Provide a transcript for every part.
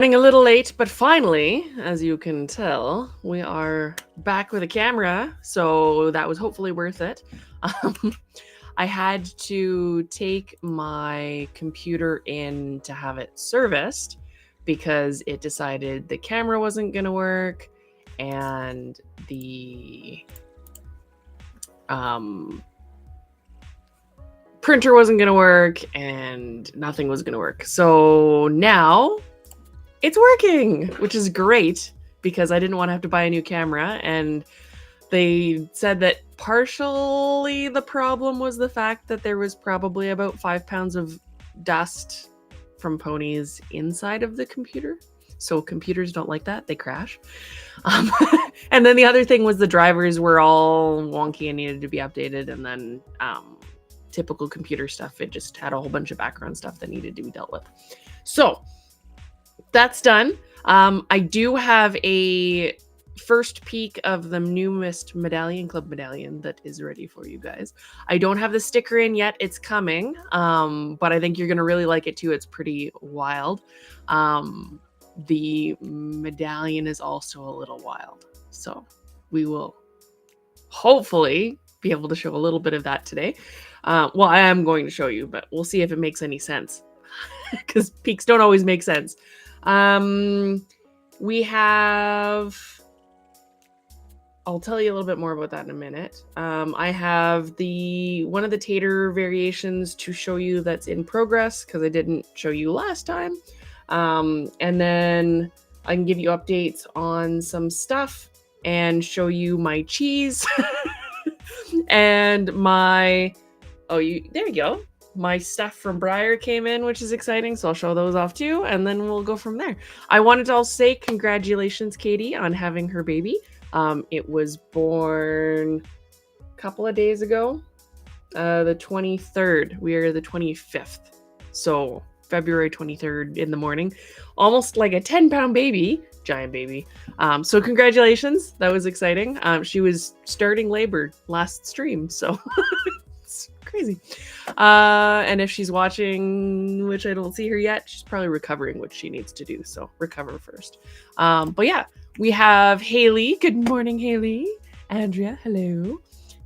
Running a little late, but finally, as you can tell, we are back with a camera, so that was hopefully worth it. Um, I had to take my computer in to have it serviced because it decided the camera wasn't going to work and the printer wasn't going to work and nothing was going to work. So now it's working, which is great because I didn't want to have to buy a new camera. And they said that partially the problem was the fact that there was probably about 5 pounds of dust from ponies inside of the computer. So computers don't like that. They crash. And then the other thing was the drivers were all wonky and needed to be updated. And then typical computer stuff, it just had a whole bunch of background stuff that needed to be dealt with. So that's done. I do have a first peek of the newest Medallion Club medallion that is ready for you guys. I don't have the sticker in yet. It's coming, but I think you're going to really like it too. It's pretty wild. The medallion is also a little wild. So we will hopefully be able to show a little bit of that today. Well, I am going to show you, but we'll see if it makes any sense because peaks don't always make sense. We have, I'll tell you a little bit more about that in a minute. I have one of the tater variations to show you that's in progress because I didn't show you last time. And then I can give you updates on some stuff and show you my cheese and there you go. My stuff from Briar came in, which is exciting, so I'll show those off too, and then we'll go from there. I wanted to also say congratulations, Katie, on having her baby. It was born a couple of days ago, the 23rd. We are the 25th, so February 23rd in the morning. Almost like a 10-pound baby, giant baby. So congratulations, that was exciting. She was starting labor last stream, so it's crazy. And if she's watching, which I don't see her yet, she's probably recovering, which she needs to do. So recover first. But yeah, we have Haley. Good morning, Haley. Andrea, hello.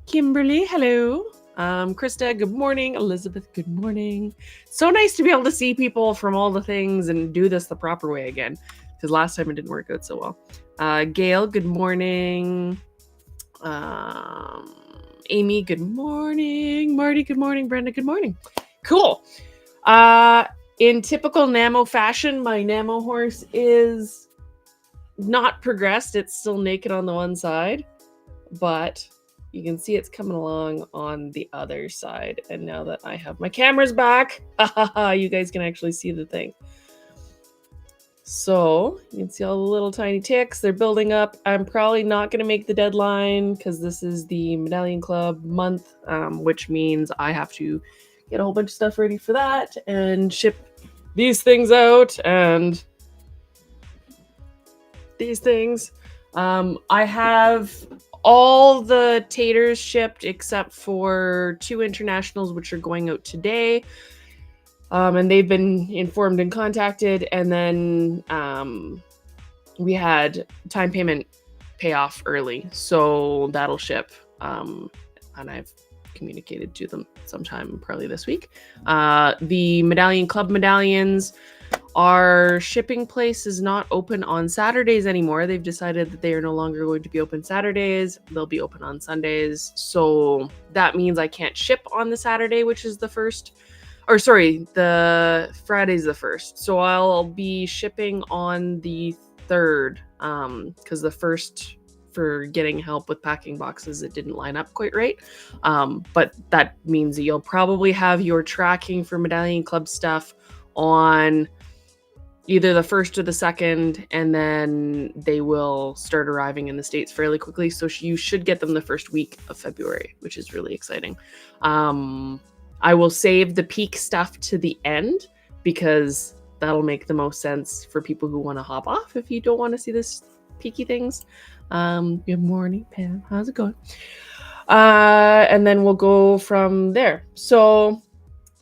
Kimberly, hello. Krista, good morning. Elizabeth, good morning. So nice to be able to see people from all the things and do this the proper way again, because last time it didn't work out so well. Gail, good morning. Amy, good morning. Marty, good morning. Brenda, good morning. Cool. In typical Namo fashion, my Namo horse is not progressed. It's still naked on the one side, but you can see it's coming along on the other side. And now that I have my cameras back, you guys can actually see the thing. So you can see all the little tiny ticks. They're building up. I'm probably not going to make the deadline because this is the Medallion Club month, which means I have to get a whole bunch of stuff ready for that and ship these things out and these things. I have all the taters shipped except for 2 internationals, which are going out today. And they've been informed and contacted. And then we had time payment payoff early, so that'll ship. And I've communicated to them sometime probably this week. The Medallion Club medallions, our shipping place is not open on Saturdays anymore. They've decided that they are no longer going to be open Saturdays. They'll be open on Sundays. So that means I can't ship on the Saturday, which is the 1st. Or sorry, the Friday's the 1st. So I'll be shipping on the 3rd, because the 1st for getting help with packing boxes, it didn't line up quite right. But that means that you'll probably have your tracking for Medallion Club stuff on either the 1st or the 2nd, and then they will start arriving in the States fairly quickly. So you should get them the first week of February, which is really exciting. I will save the peak stuff to the end because that'll make the most sense for people who want to hop off if you don't want to see this peaky things. Good morning, Pam. How's it going? And then we'll go from there. So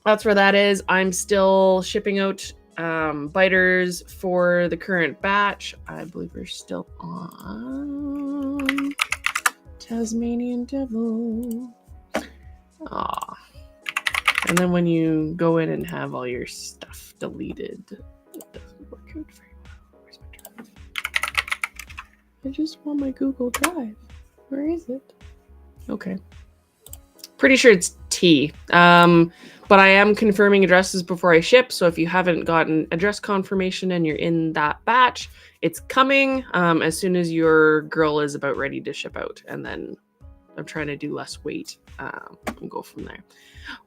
that's where that is. I'm still shipping out biters for the current batch. I believe we're still on Tasmanian Devil. Aw. And then when you go in and have all your stuff deleted, it doesn't work out very well. Where's my drive? I just want my Google Drive. Where is it? Okay. Pretty sure it's T. But I am confirming addresses before I ship. So if you haven't gotten address confirmation and you're in that batch, it's coming as soon as your girl is about ready to ship out. And then I'm trying to do less weight and go from there.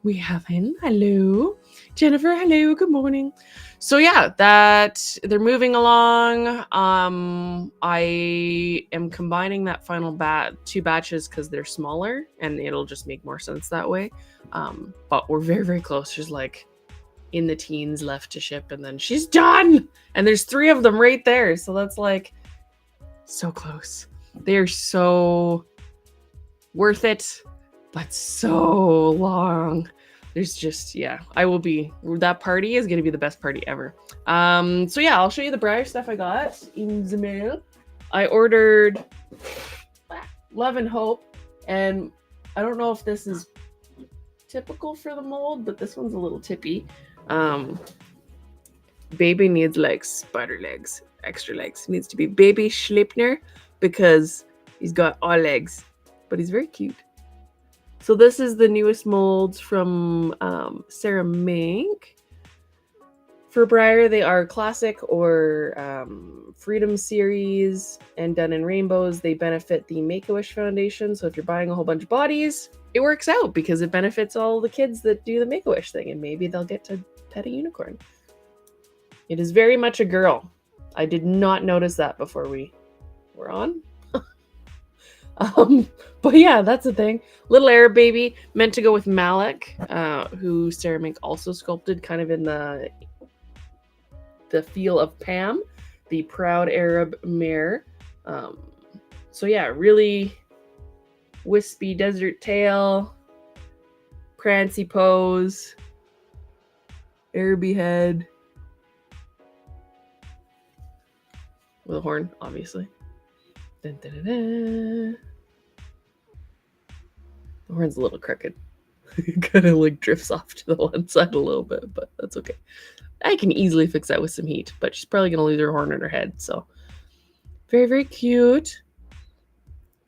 We have hello, Jennifer. Hello, good morning. So yeah, that they're moving along. I am combining that final two batches because they're smaller and it'll just make more sense that way. But we're very, very close. There's like in the teens left to ship and then she's done. And there's 3 of them right there. So that's like so close. They're so worth it, but so long. There's just, yeah, that party is going to be the best party ever. So yeah, I'll show you the Briar stuff I got in the mail. I ordered Love and Hope, and I don't know if this is typical for the mold, but this one's a little tippy. Baby needs like spider legs, extra legs. He needs to be Baby Schleipner because he's got all legs, but he's very cute. So this is the newest molds from Sarah Mink. For Briar, they are classic or Freedom series and done in rainbows. They benefit the Make-A-Wish Foundation. So if you're buying a whole bunch of bodies, it works out because it benefits all the kids that do the Make-A-Wish thing, and maybe they'll get to pet a unicorn. It is very much a girl. I did not notice that before we were on. But yeah, that's the thing. Little Arab baby, meant to go with Malik, who Sarah Mink also sculpted kind of in the feel of Pam, the proud Arab mare. So yeah, really wispy desert tail, prancy pose, Araby head, with a horn, obviously. Dun, dun, dun, dun. The horn's a little crooked. It kind of like drifts off to the one side a little bit, but that's okay. I can easily fix that with some heat, but she's probably going to lose her horn in her head. So very, very cute.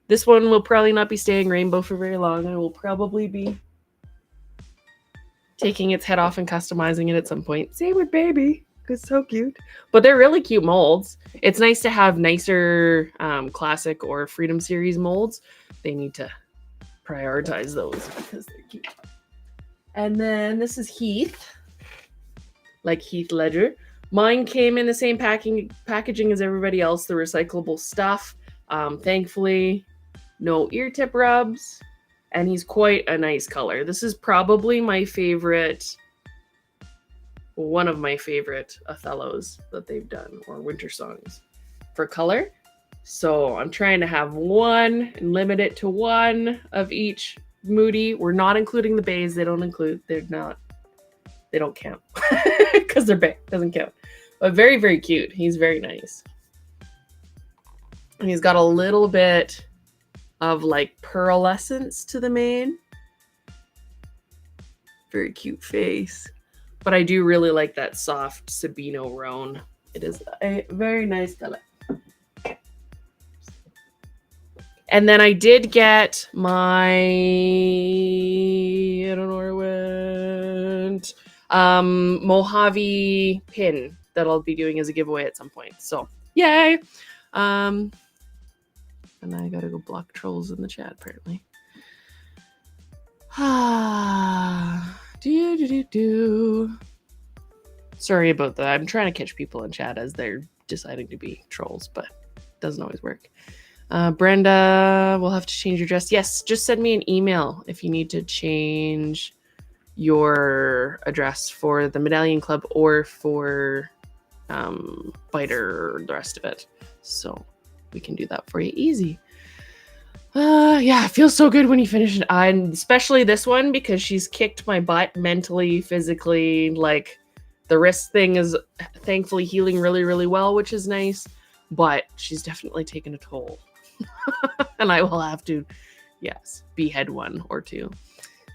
This one will probably not be staying rainbow for very long. I will probably be taking its head off and customizing it at some point. Same with Baby. It's so cute. But they're really cute molds. It's nice to have nicer classic or Freedom series molds. They need to prioritize those because they're cute. And then this is Heath. Like Heath Ledger. Mine came in the same packaging as everybody else, the recyclable stuff. Thankfully, no ear tip rubs. And he's quite a nice color. This is probably my favorite, one of my favorite Othellos that they've done, or winter songs for color. So I'm trying to have one and limit it to one of each Moody. We're not including the bays. They don't count because they're bay. Doesn't count. But very, very cute. He's very nice. And he's got a little bit of like pearlescence to the mane. Very cute face. But I do really like that soft Sabino roan. It is a very nice color. And then I did get my, I don't know where it went, Mojave pin that I'll be doing as a giveaway at some point. So, yay! And I gotta go block trolls in the chat, apparently. Sorry about that. I'm trying to catch people in chat as they're deciding to be trolls, but it doesn't always work. Brenda, we'll have to change your dress. Yes, just send me an email if you need to change your address for the Medallion Club or for Biter or the rest of it. So we can do that for you easy. Yeah, it feels so good when you finish it. And especially this one because she's kicked my butt mentally, physically, like The wrist thing is thankfully healing really, really well, which is nice, but she's definitely taken a toll. And I will have to, yes, behead one or two.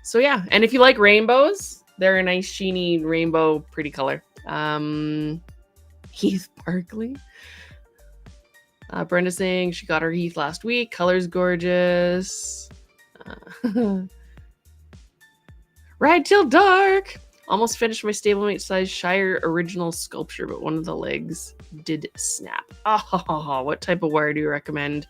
So yeah, and if you like rainbows, they're a nice sheeny rainbow, pretty color. Heath Barkley. Brenda saying she got her Heath last week. Color's gorgeous. Ride till dark. Almost finished my stablemate size Shire original sculpture, but one of the legs did snap. Oh, what type of wire do you recommend?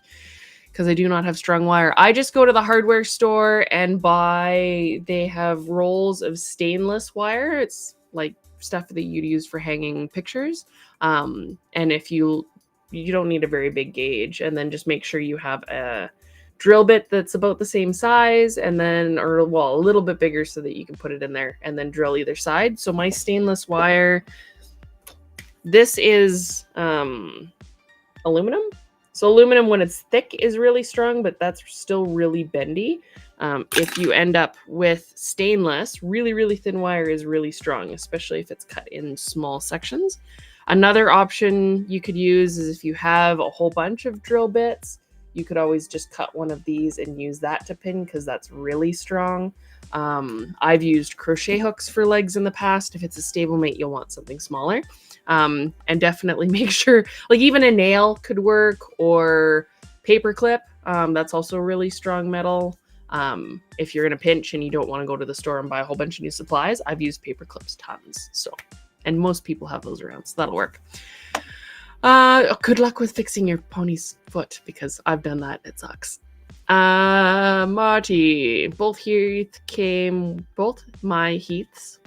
Because I do not have strung wire. I just go to the hardware store and buy, they have rolls of stainless wire. It's like stuff that you'd use for hanging pictures. And if you don't need a very big gauge, and then just make sure you have a drill bit that's about the same size, and then, or well, a little bit bigger so that you can put it in there and then drill either side. So my stainless wire, this is aluminum. So aluminum, when it's thick, is really strong, but that's still really bendy. If you end up with stainless, really, really thin wire is really strong, especially if it's cut in small sections. Another option you could use is if you have a whole bunch of drill bits, you could always just cut one of these and use that to pin, because that's really strong. I've used crochet hooks for legs in the past. If it's a stablemate, you'll want something smaller. And definitely make sure, like even a nail could work, or paper clip. That's also really strong metal. If you're in a pinch and you don't want to go to the store and buy a whole bunch of new supplies, I've used paper clips tons. So, and most people have those around, so that'll work. Good luck with fixing your pony's foot, because I've done that. It sucks. Marty, both my Heaths,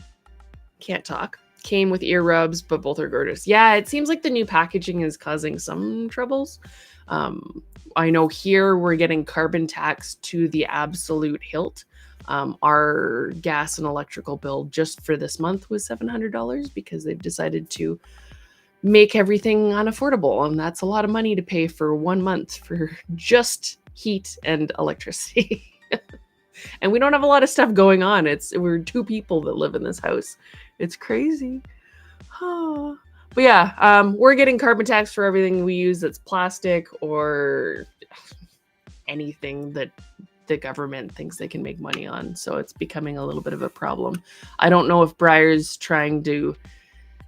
can't talk, came with ear rubs, but both are gorgeous. Yeah, it seems like the new packaging is causing some troubles. I know here we're getting carbon tax to the absolute hilt. Our gas and electrical bill just for this month was $700 because they've decided to make everything unaffordable, and that's a lot of money to pay for 1 month for just heat and electricity. And we don't have a lot of stuff going on. We're 2 people that live in this house. It's crazy. But yeah, we're getting carbon tax for everything we use that's plastic or anything that the government thinks they can make money on. So it's becoming a little bit of a problem. I don't know if Breyer's trying to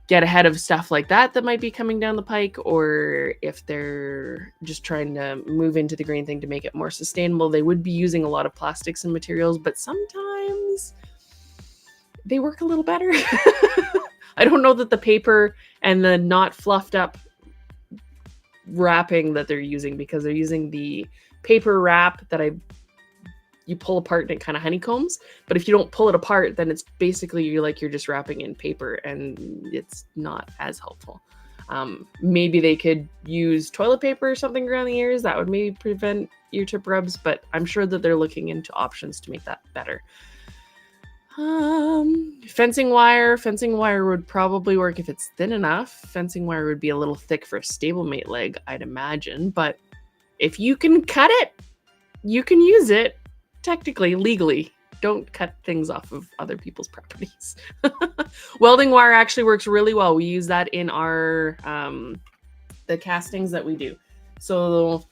get ahead of stuff like that might be coming down the pike, or if they're just trying to move into the green thing to make it more sustainable. They would be using a lot of plastics and materials, but sometimes they work a little better. I don't know that the paper and the not fluffed up wrapping that they're using, because they're using the paper wrap that you pull apart and it kind of honeycombs. But if you don't pull it apart, then it's basically you're just wrapping in paper, and it's not as helpful. Maybe they could use toilet paper or something around the ears. That would maybe prevent ear tip rubs, but I'm sure that they're looking into options to make that better. Fencing wire would probably work if it's thin enough. Fencing wire would be a little thick for a stablemate leg, I'd imagine, but if you can cut it, you can use it. Technically, legally. Don't cut things off of other people's properties. Welding wire actually works really well. We use that in our the castings that we do. So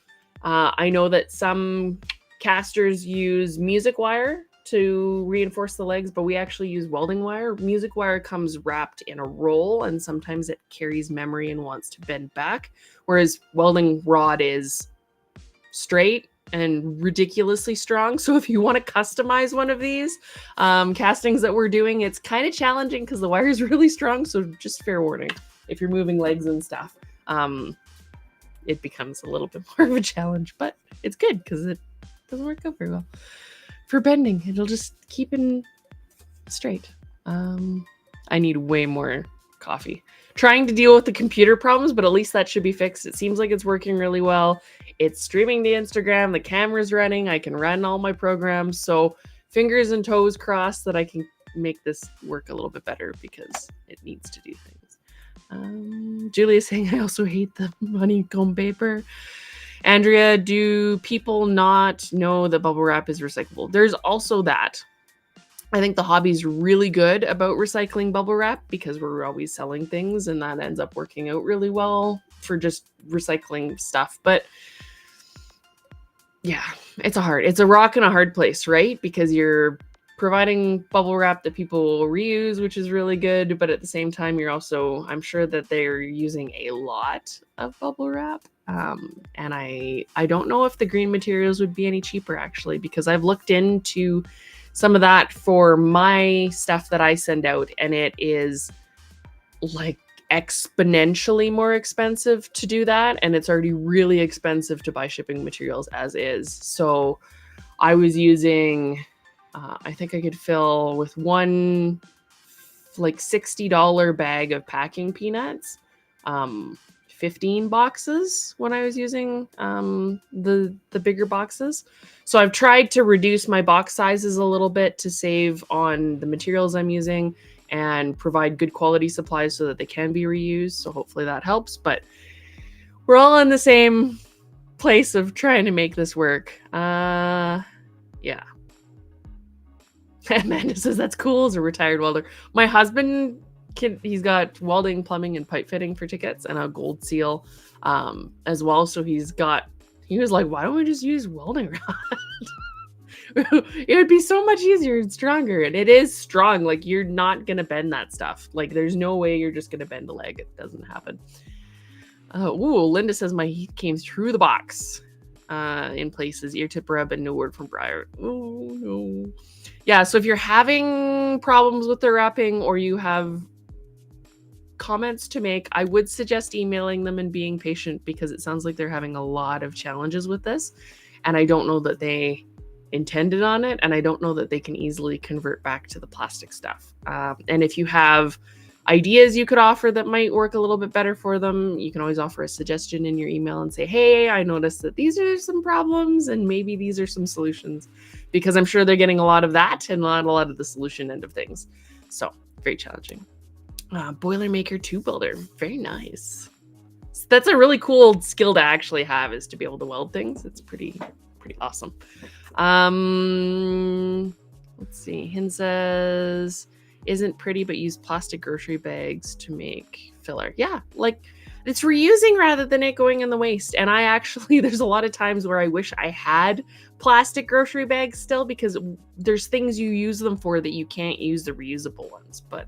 I know that some casters use music wire to reinforce the legs, but we actually use welding wire. Music wire comes wrapped in a roll, and sometimes it carries memory and wants to bend back, whereas welding rod is straight and ridiculously strong. So if you want to customize one of these castings that we're doing, it's kind of challenging because the wire is really strong. So just fair warning, if you're moving legs and stuff, it becomes a little bit more of a challenge, but it's good because it doesn't work out very well for bending. It'll just keep it straight. I need way more coffee. Trying to deal with the computer problems, but at least that should be fixed. It seems like it's working really well. It's streaming to Instagram. The camera's running. I can run all my programs. So fingers and toes crossed that I can make this work a little bit better, because it needs to do things. Julia's saying, I also hate the honeycomb paper. Andrea, do people not know that bubble wrap is recyclable? There's also that. I think the hobby's really good about recycling bubble wrap because we're always selling things, and that ends up working out really well for just recycling stuff. But yeah, it's a rock and a hard place, right? Because you're providing bubble wrap that people will reuse, which is really good. But at the same time, I'm sure that they're using a lot of bubble wrap. And I don't know if the green materials would be any cheaper actually, because I've looked into some of that for my stuff that I send out, and it is like exponentially more expensive to do that, and it's already really expensive to buy shipping materials as is. So I was using I think I could fill with one like $60 bag of packing peanuts, 15 boxes when I was using the bigger boxes. So I've tried to reduce my box sizes a little bit to save on the materials I'm using and provide good quality supplies so that they can be reused. So hopefully that helps. But we're all in the same place of trying to make this work. Yeah. Amanda says that's cool as a retired welder. My husband, he's got welding, plumbing, and pipe fitting for tickets and a gold seal as well. So he was like, why don't we just use welding rod? It would be so much easier and stronger. And it is strong. Like, you're not going to bend that stuff. Like, there's no way you're just going to bend a leg. It doesn't happen. Linda says my heat came through the box in places. Ear tip rub and no word from Briar. Oh, no. Yeah, so if you're having problems with the wrapping or you have comments to make, I would suggest emailing them and being patient, because it sounds like they're having a lot of challenges with this. And I don't know that they intended on it, and I don't know that they can easily convert back to the plastic stuff. And if you have ideas you could offer that might work a little bit better for them, you can always offer a suggestion in your email and say, hey, I noticed that these are some problems and maybe these are some solutions, because I'm sure they're getting a lot of that and not a lot of the solution end of things. So very challenging. Boilermaker 2 builder. Very nice. So that's a really cool skill to actually have, is to be able to weld things. It's pretty awesome. Let's see. Hin says, isn't pretty, but use plastic grocery bags to make filler. Yeah, like, it's reusing rather than it going in the waste. And I actually, there's a lot of times where I wish I had plastic grocery bags still, because there's things you use them for that you can't use the reusable ones. But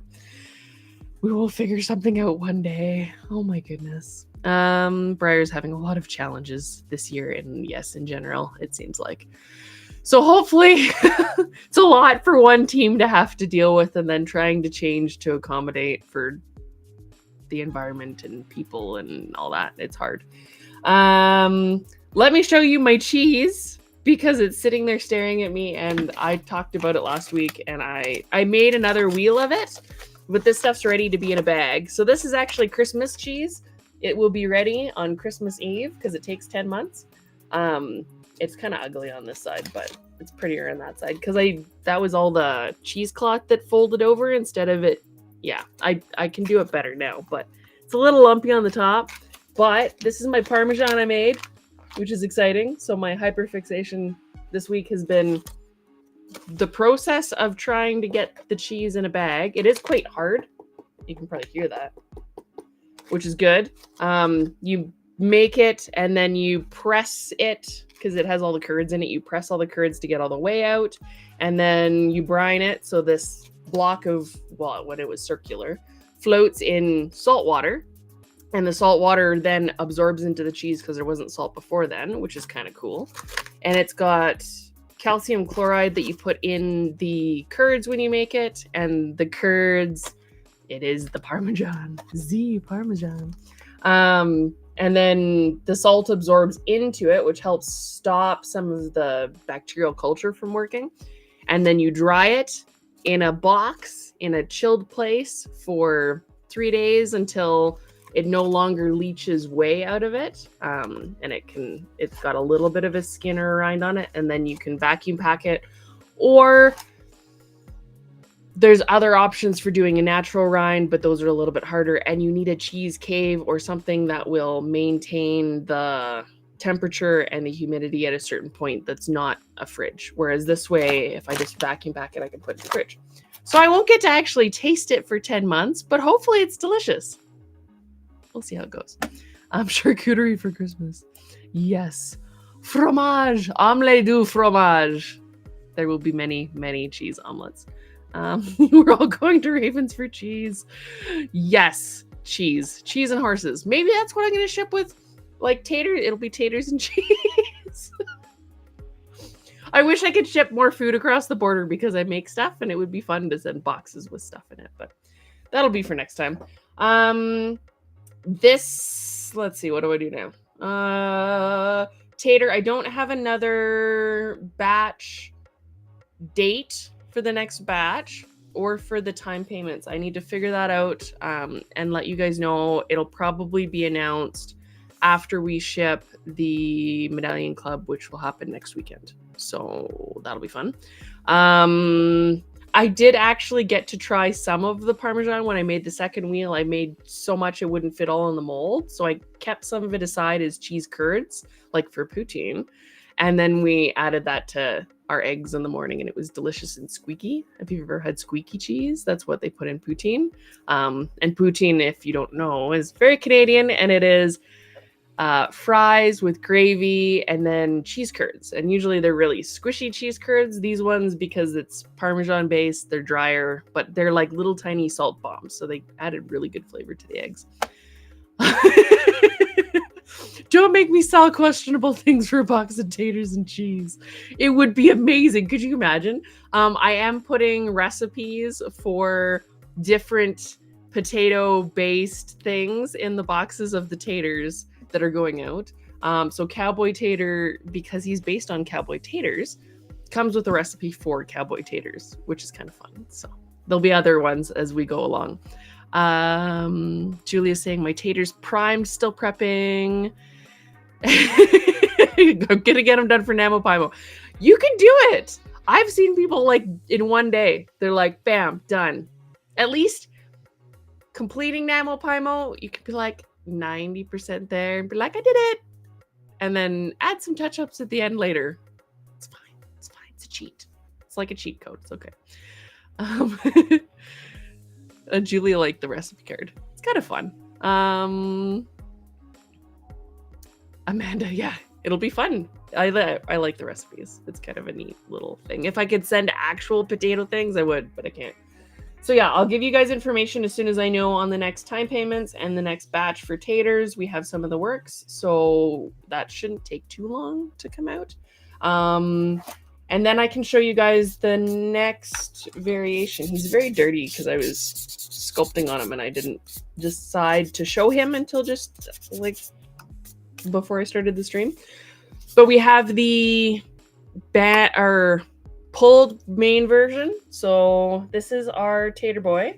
we will figure something out one day. Oh my goodness. Briar's having a lot of challenges this year, and yes, in general, it seems like. So hopefully it's a lot for one team to have to deal with, and then trying to change to accommodate for the environment and people and all that. It's hard. Let me show you my cheese, because it's sitting there staring at me, and I talked about it last week, and I made another wheel of it, but this stuff's ready to be in a bag. So this is actually Christmas cheese. It will be ready on Christmas Eve because it takes 10 months. It's kind of ugly on this side, but it's prettier on that side because that was all the cheesecloth that folded over instead of it. Yeah, I can do it better now, but it's a little lumpy on the top. But this is my Parmesan I made, which is exciting. So my hyperfixation this week has been the process of trying to get the cheese in a bag. It is quite hard. You can probably hear that, which is good. You make it and then you press it because it has all the curds in it. You press all the curds to get all the way out, and then you brine it. So this block of, well, when it was circular, floats in salt water, and the salt water then absorbs into the cheese because there wasn't salt before then, which is kind of cool. And it's got calcium chloride that you put in the curds when you make it, and the curds, it is the Parmesan, Parmesan. And then the salt absorbs into it, which helps stop some of the bacterial culture from working. And then you dry it in a box in a chilled place for 3 days until it no longer leaches way out of it. And it's got a little bit of a skin or a rind on it, and then you can vacuum pack it, or there's other options for doing a natural rind, but those are a little bit harder, and you need a cheese cave or something that will maintain the temperature and the humidity at a certain point that's not a fridge. Whereas this way, if I just vacuum pack it, I can put it in the fridge. So I won't get to actually taste it for 10 months, but hopefully it's delicious. We'll see how it goes. Charcuterie for Christmas. Yes. Fromage. Omelette du fromage. There will be many, many cheese omelets. We're all going to Ravens for cheese. Yes. Cheese. Cheese and horses. Maybe that's what I'm going to ship with, like, tater. It'll be taters and cheese. I wish I could ship more food across the border because I make stuff and it would be fun to send boxes with stuff in it, but that'll be for next time. Let's see, what do I do now? Tater, I don't have another batch date for the next batch or for the time payments. I need to figure that out and let you guys know. It'll probably be announced after we ship the Medallion Club, which will happen next weekend. So that'll be fun. I did actually get to try some of the Parmesan when I made the second wheel. I made so much it wouldn't fit all in the mold. So I kept some of it aside as cheese curds, like for poutine. And then we added that to our eggs in the morning and it was delicious and squeaky. If you've ever had squeaky cheese, that's what they put in poutine. And poutine, if you don't know, is very Canadian and it is fries with gravy and then cheese curds. And usually they're really squishy cheese curds. These ones, because it's Parmesan based, they're drier, but they're like little tiny salt bombs. So they added really good flavor to the eggs. Don't make me sell questionable things for a box of taters and cheese. It would be amazing. Could you imagine? I am putting recipes for different potato-based things in the boxes of the taters that are going out. So Cowboy Tater, because he's based on cowboy taters, comes with a recipe for cowboy taters, which is kind of fun. So there'll be other ones as we go along. Julia's saying my taters primed, still prepping. I'm gonna get them done for NaMoPyMo. You can do it. I've seen people like in one day. They're like, bam, done. At least completing NaMoPyMo, you could be like 90% there and be like, I did it. And then add some touch-ups at the end later. It's fine. It's fine. It's a cheat. It's like a cheat code. It's okay. Julia liked the recipe card. It's kind of fun. Amanda, yeah, it'll be fun. I like the recipes. It's kind of a neat little thing. If I could send actual potato things, I would, but I can't. So yeah, I'll give you guys information as soon as I know on the next time payments and the next batch for taters. We have some of the works, so that shouldn't take too long to come out. And then I can show you guys the next variation. He's very dirty because I was sculpting on him and I didn't decide to show him until just like before I started the stream. But we have the pulled main version. So this is our tater boy.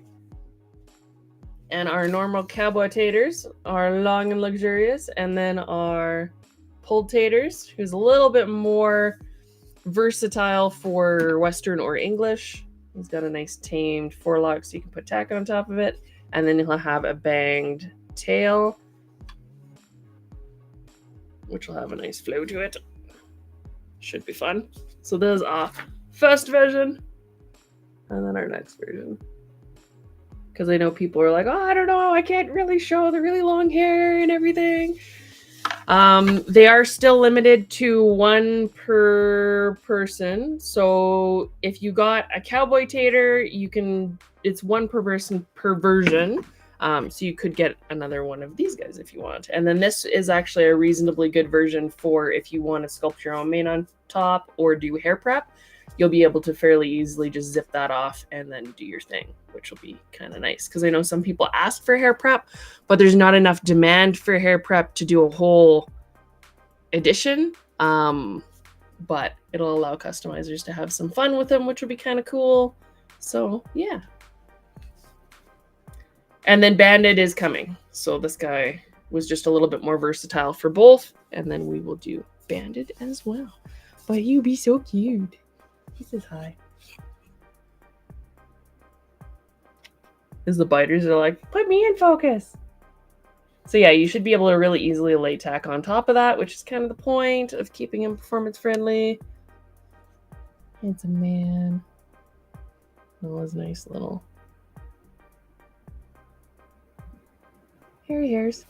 And our normal cowboy taters are long and luxurious. And then our pulled taters, who's a little bit more versatile for Western or English. He's got a nice tamed forelock so you can put tack on top of it. And then he'll have a banged tail, which will have a nice flow to it. Should be fun. So there's our first version. And then our next version. Because I know people are like, oh, I don't know, I can't really show the really long hair and everything. They are still limited to one per person. So if you got a cowboy tater, it's one per person per version. So you could get another one of these guys if you want. And then this is actually a reasonably good version for if you want to sculpt your own mane on top or do hair prep. You'll be able to fairly easily just zip that off and then do your thing, which will be kind of nice. Because I know some people ask for hair prep, but there's not enough demand for hair prep to do a whole edition. But it'll allow customizers to have some fun with them, which will be kind of cool. So, yeah. And then banded is coming. So this guy was just a little bit more versatile for both. And then we will do banded as well. But you be so cute. He says hi. As the biters are like, put me in focus. So yeah, you should be able to really easily lay tack on top of that, which is kind of the point of keeping him performance friendly. Handsome man. All his nice little hairy hairs.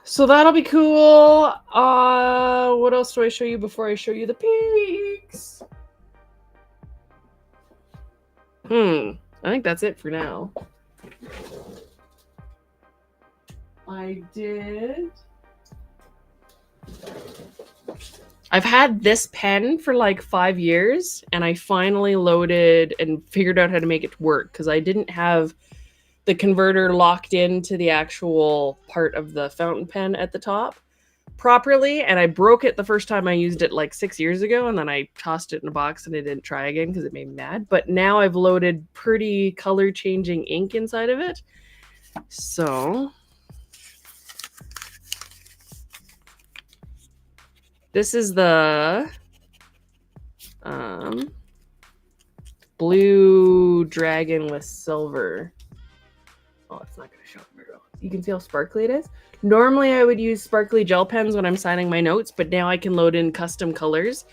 So that'll be cool. What else do I show you before I show you the peaks? I think that's it for now. I've had this pen for like 5 years, and I finally loaded and figured out how to make it work because I didn't have the converter locked into the actual part of the fountain pen at the top properly, and I broke it the first time I used it like 6 years ago, and then I tossed it in a box and I didn't try again because it made me mad. But now I've loaded pretty color changing ink inside of it. So this is the blue dragon with silver. Oh, it's not going to show up very well. You can see how sparkly it is. Normally, I would use sparkly gel pens when I'm signing my notes, but now I can load in custom colors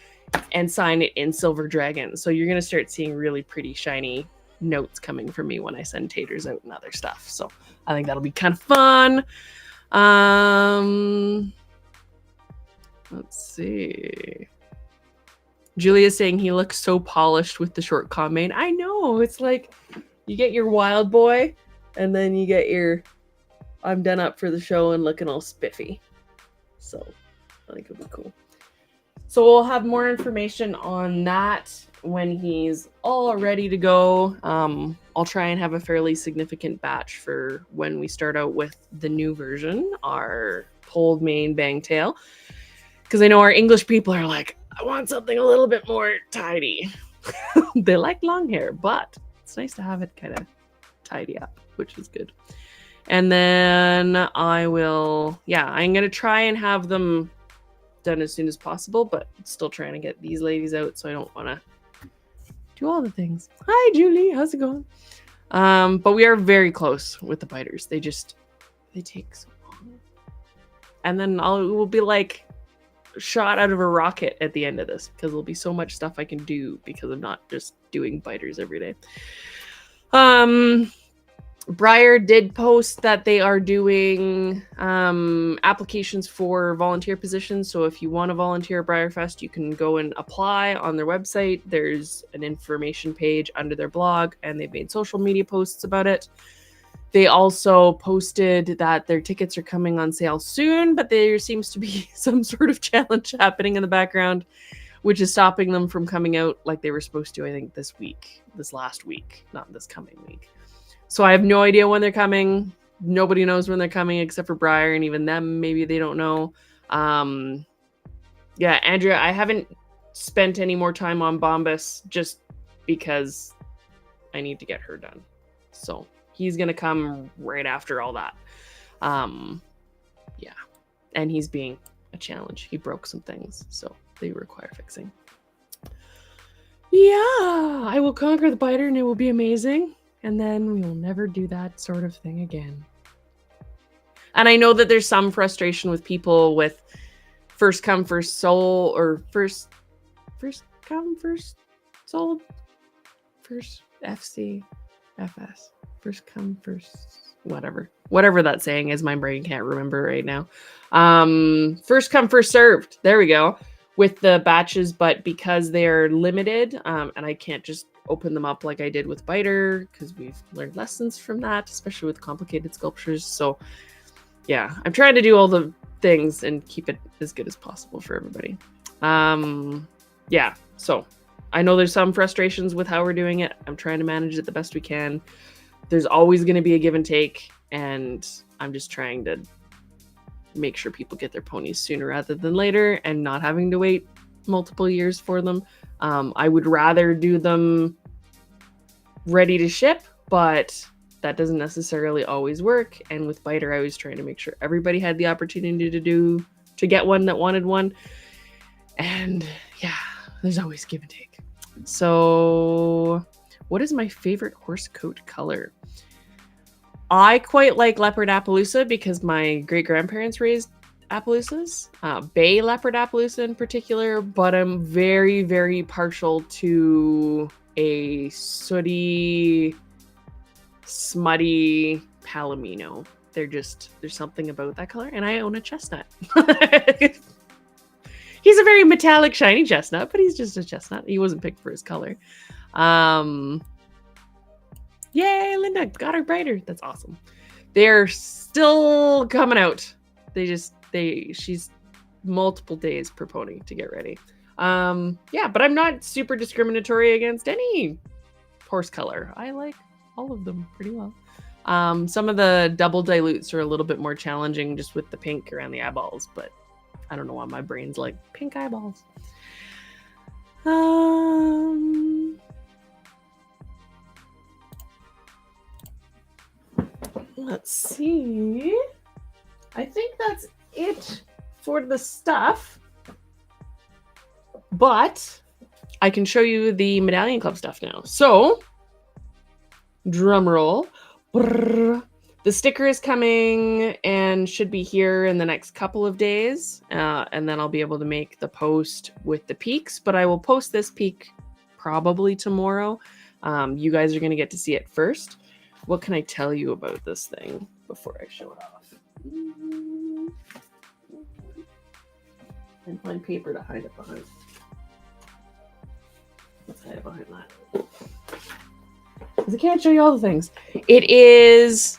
and sign it in silver dragon. So you're going to start seeing really pretty shiny notes coming from me when I send taters out and other stuff. So I think that'll be kind of fun. Let's see. Julia's saying he looks so polished with the short commane. I know. It's like you get your wild boy, and then you get your I'm done up for the show and looking all spiffy. So I think it'll be cool. So we'll have more information on that when he's all ready to go. I'll try and have a fairly significant batch for when we start out with the new version, our pulled mane bang tail. Because I know our English people are like, I want something a little bit more tidy. They like long hair, but it's nice to have it kind of tidy up, which is good. And then I'm going to try and have them done as soon as possible, but still trying to get these ladies out, so I don't want to do all the things. Hi, Julie. How's it going? But we are very close with the biters. They take so long. And then we'll be like shot out of a rocket at the end of this because there'll be so much stuff I can do because I'm not just doing biters every day. Breyer did post that they are doing applications for volunteer positions. So if you want to volunteer at BreyerFest, you can go and apply on their website. There's an information page under their blog, and they've made social media posts about it. They also posted that their tickets are coming on sale soon, but there seems to be some sort of challenge happening in the background, which is stopping them from coming out like they were supposed to, I think, this last week, not this coming week. So I have no idea when they're coming. Nobody knows when they're coming except for Breyer, and even them, maybe they don't know. Andrea, I haven't spent any more time on Bombas just because I need to get her done. So he's going to come right after all that. And he's being a challenge. He broke some things, so they require fixing. Yeah, I will conquer the biter and it will be amazing. And then we will never do that sort of thing again. And I know that there's some frustration with people with first come, first soul, or first come, first sold, first FC, FS, first come, first whatever that saying is. My brain can't remember right now. First come, first served. There we go. With the batches, but because they're limited, and I can't just open them up like I did with biter because we've learned lessons from that, especially with complicated sculptures. So yeah, I'm trying to do all the things and keep it as good as possible for everybody. So I know there's some frustrations with how we're doing it. I'm trying to manage it the best we can. There's always going to be a give and take, and I'm just trying to make sure people get their ponies sooner rather than later and not having to wait multiple years for them. I would rather do them ready to ship, but that doesn't necessarily always work. And with biter, I was trying to make sure everybody had the opportunity to get one that wanted one. And yeah, there's always give and take. So what is my favorite horse coat color? I quite like leopard Appaloosa because my great-grandparents raised Appaloosas, bay leopard Appaloosa in particular, but I'm very, very partial to a sooty, smutty Palomino. There's something about that color, and I own a chestnut. He's a very metallic, shiny chestnut, but he's just a chestnut. He wasn't picked for his color. Yay, Linda got her brighter. That's awesome. They're still coming out. She's multiple days proponing to get ready. Yeah, but I'm not super discriminatory against any horse color. I like all of them pretty well. Some of the double dilutes are a little bit more challenging just with the pink around the eyeballs, but I don't know why my brain's like pink eyeballs. Let's see. I think that's it for the stuff. But I can show you the Medallion Club stuff now. So, drum roll. Brrr. The sticker is coming and should be here in the next couple of days. And then I'll be able to make the post with the peaks. But I will post this peak probably tomorrow. You guys are going to get to see it first. What can I tell you about this thing before I show it off? And find paper to hide it behind. Let's hide it behind that. Because I can't show you all the things. It is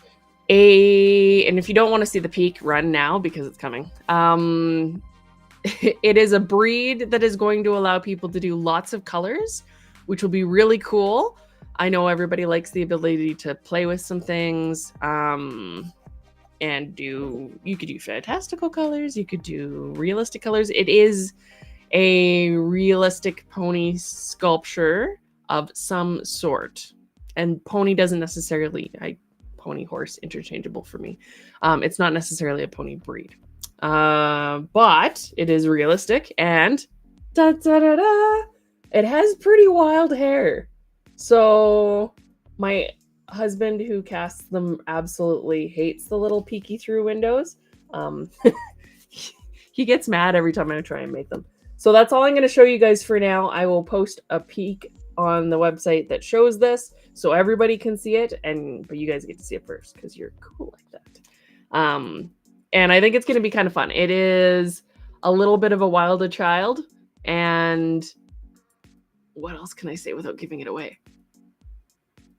and if you don't want to see the peak, run now because it's coming. It is a breed that is going to allow people to do lots of colors, which will be really cool. I know everybody likes the ability to play with some things, and you could do fantastical colors, you could do realistic colors. It is a realistic pony sculpture of some sort. And pony doesn't necessarily, pony horse interchangeable for me. It's not necessarily a pony breed. But it is realistic and it has pretty wild hair. So my husband, who casts them, absolutely hates the little peeky through windows. He gets mad every time I try and make them. So that's all I'm going to show you guys for now. I will post a peek on the website that shows this so everybody can see it, but you guys get to see it first because you're cool like that. And I think it's going to be kind of fun. It is a little bit of a wilder child, and what else can I say without giving it away?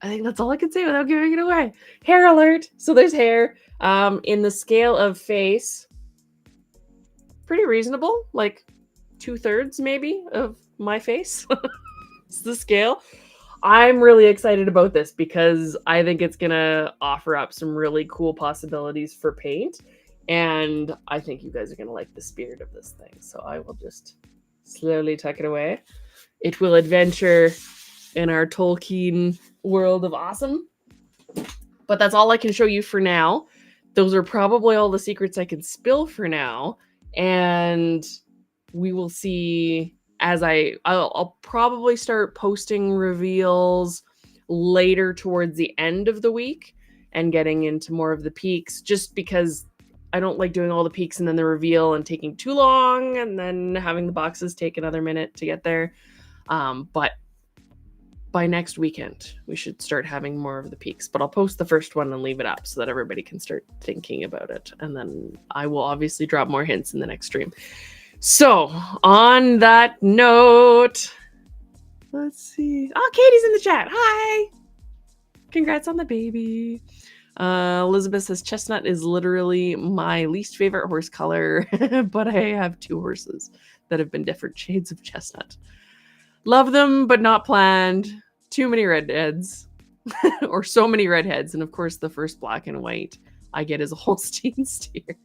I think that's all I can say without giving it away. Hair alert. So there's hair. In the scale of face, pretty reasonable, like 2/3 maybe of my face. It's the scale. I'm really excited about this because I think it's gonna offer up some really cool possibilities for paint, and I think you guys are gonna like the spirit of this thing. So I will just slowly tuck it away. It will adventure in our Tolkien world of awesome. But that's all I can show you for now. Those are probably all the secrets I can spill for now, and we will see as I'll probably start posting reveals later towards the end of the week and getting into more of the peaks, just because I don't like doing all the peaks and then the reveal and taking too long and then having the boxes take another minute to get there. But by next weekend, we should start having more of the peaks. But I'll post the first one and leave it up so that everybody can start thinking about it. And then I will obviously drop more hints in the next stream. So, on that note, let's see. Oh, Katie's in the chat. Hi. Congrats on the baby. Elizabeth says chestnut is literally my least favorite horse color, but I have 2 horses that have been different shades of chestnut. Love them, but not planned. Too many redheads, or so many redheads. And of course, the first black and white I get is a Holstein steer.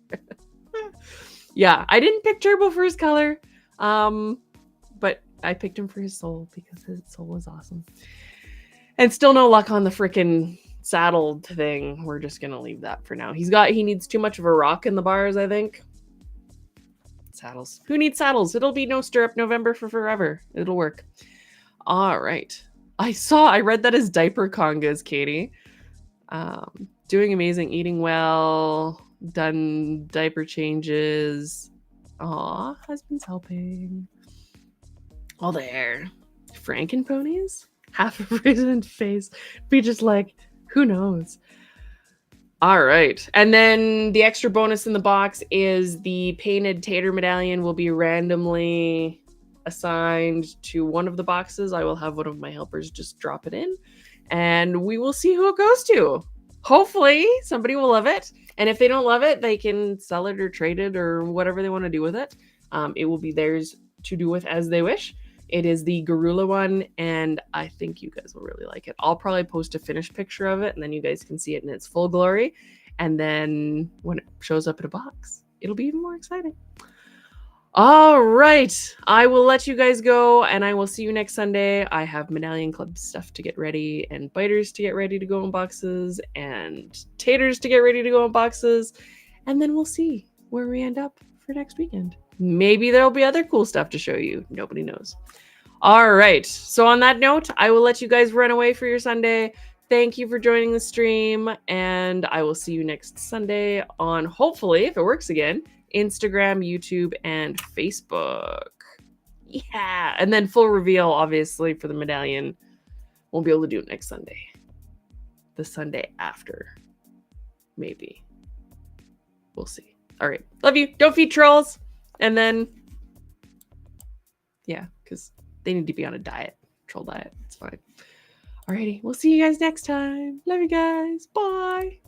Yeah, I didn't pick Turbo for his color, but I picked him for his soul because his soul is awesome. And still no luck on the frickin' saddled thing. We're just gonna leave that for now. He needs too much of a rock in the bars, I think. Saddles. Who needs saddles? It'll be no stirrup November for forever. It'll work. All right. I read that as diaper congas, Katie. Doing amazing, eating well, done diaper changes. Aw, husband's helping. All the hair. Franken ponies? Half a raisin face. Be just like, who knows? All right. And then the extra bonus in the box is the painted tater medallion will be randomly assigned to one of the boxes. I will have one of my helpers just drop it in and we will see who it goes to. Hopefully, somebody will love it. And if they don't love it, they can sell it or trade it or whatever they want to do with it. It will be theirs to do with as they wish. It is the Garula one, and I think you guys will really like it. I'll probably post a finished picture of it, and then you guys can see it in its full glory. And then when it shows up in a box, it'll be even more exciting. All right. I will let you guys go, and I will see you next Sunday. I have Medallion Club stuff to get ready, and biters to get ready to go in boxes, and taters to get ready to go in boxes. And then we'll see where we end up for next weekend. Maybe there'll be other cool stuff to show you. Nobody knows. All right. So on that note, I will let you guys run away for your Sunday. Thank you for joining the stream, and I will see you next Sunday on, hopefully, if it works again, Instagram, YouTube, and Facebook. Yeah. And then full reveal, obviously, for the medallion. Won't be able to do it next Sunday. The Sunday after. Maybe. We'll see. All right. Love you. Don't feed trolls. And then, yeah, because they need to be on a diet. Troll diet. It's fine. Alrighty. We'll see you guys next time. Love you guys. Bye.